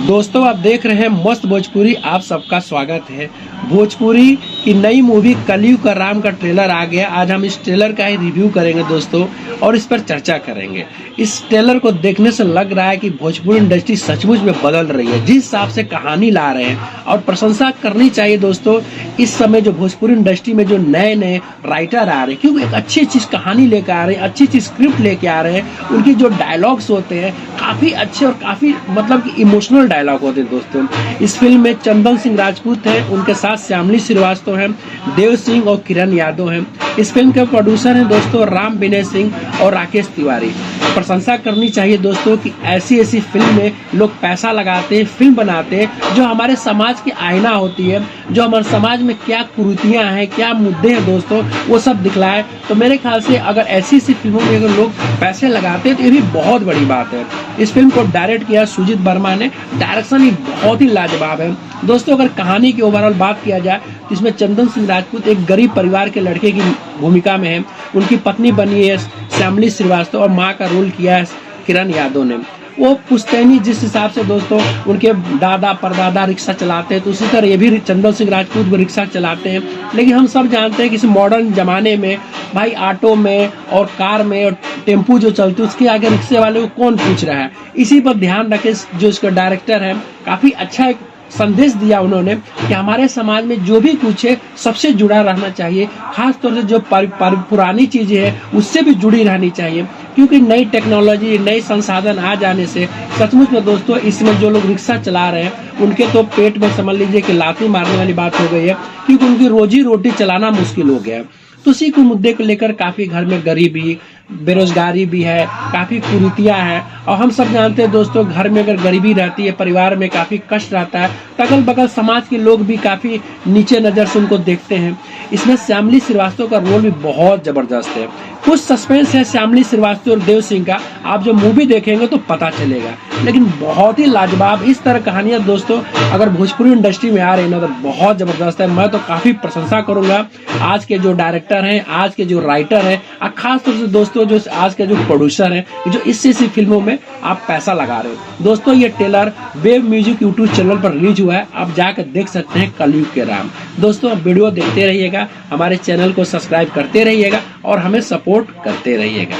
दोस्तों आप देख रहे हैं मस्त भोजपुरी। आप सबका स्वागत है। भोजपुरी की नई मूवी कलयुग का राम का ट्रेलर आ गया। आज हम इस ट्रेलर का ही रिव्यू करेंगे दोस्तों और इस पर चर्चा करेंगे। इस ट्रेलर को देखने से लग रहा है कि भोजपुरी इंडस्ट्री सचमुच में बदल रही है। जिस हिसाब से कहानी ला रहे हैं और प्रशंसा करनी चाहिए दोस्तों। इस समय जो भोजपुरी इंडस्ट्री में जो नए नए राइटर आ रहे हैं, क्योंकि एक अच्छी चीज कहानी लेकर आ रहे हैं, अच्छी चीज स्क्रिप्ट लेके आ रहे हैं। उनकी जो डायलॉग्स होते हैं काफी अच्छे और काफी मतलब कि इमोशनल डायलॉग होते हैं दोस्तों। इस फिल्म में चंदन सिंह राजपूत हैं, उनके साथ श्यामली श्रीवास्तव हैं, देव सिंह और किरण यादव हैं। इस फिल्म के प्रोड्यूसर हैं दोस्तों राम विनय सिंह और राकेश तिवारी। प्रशंसा करनी चाहिए दोस्तों कि ऐसी ऐसी फिल्म में लोग पैसा लगाते हैं, फिल्म बनाते हैं जो हमारे समाज की आईना होती है, जो हमारे समाज में क्या कुरीतियां हैं, क्या मुद्दे हैं दोस्तों, वो सब दिखलाए। तो मेरे ख्याल से अगर ऐसी ऐसी फिल्मों में अगर लोग पैसे लगाते हैं तो ये भी बहुत बड़ी बात है। इस फिल्म को डायरेक्ट किया सुजीत वर्मा ने। डायरेक्शन ही बहुत ही लाजवाब है दोस्तों। अगर कहानी की ओवरऑल बात किया जाए तो इसमें चंदन सिंह राजपूत एक गरीब परिवार के लड़के की भूमिका में है। उनकी पत्नी बनी है श्यामली श्रीवास्तव और माँ का रोल किया है किरण यादव ने। वो पुश्तैनी जिस हिसाब से दोस्तों उनके दादा परदादा रिक्शा चलाते हैं, तो उसी तरह ये भी चंदन सिंह राजपूत भी रिक्शा चलाते हैं। लेकिन हम सब जानते हैं कि इस मॉडर्न जमाने में भाई ऑटो में और कार में और टेम्पू जो चलती है उसके आगे रिक्शे वाले को कौन पूछ रहा है। इसी पर ध्यान रखे जो इसका डायरेक्टर है, काफी अच्छा एक संदेश दिया उन्होंने कि हमारे समाज में जो भी कुछ है सबसे जुड़ा रहना चाहिए। खास तौर से जो पुरानी चीजें हैं उससे भी जुड़ी रहनी चाहिए, क्योंकि नई टेक्नोलॉजी नई संसाधन आ जाने से सचमुच में दोस्तों इसमें जो लोग रिक्शा चला रहे हैं उनके तो पेट में समझ लीजिए कि लाठी मारने वाली बात हो गई है, क्योंकि उनकी रोजी रोटी चलाना मुश्किल हो गया है। तो उसी को मुद्दे को लेकर काफी घर में गरीबी बेरोजगारी भी है, काफी कुरीतियां हैं। और हम सब जानते हैं दोस्तों घर में अगर गरीबी रहती है, परिवार में काफी कष्ट रहता है, अगल बगल समाज के लोग भी काफी नीचे नजर से उनको देखते हैं। इसमें श्यामली श्रीवास्तव का रोल भी बहुत जबरदस्त है। कुछ सस्पेंस है श्यामली श्रीवास्तव और देव सिंह का, आप जो मूवी देखेंगे तो पता चलेगा। लेकिन बहुत ही लाजवाब इस तरह कहानियां दोस्तों अगर भोजपुरी इंडस्ट्री में आ रही है ना तो बहुत जबरदस्त है। मैं तो काफी प्रशंसा करूंगा आज के जो डायरेक्टर हैं, आज के जो राइटर हैं और खास तौर से दोस्तों जो आज के जो प्रोड्यूसर हैं जो इससे फिल्मों में आप पैसा लगा रहे हो। दोस्तों ये trailer web music YouTube channel पर रिलीज हुआ है, आप जाकर देख सकते हैं कलयुग के राम। दोस्तों वीडियो देखते रहिएगा, हमारे चैनल को सब्सक्राइब करते रहिएगा और हमें सपोर्ट करते रहिएगा।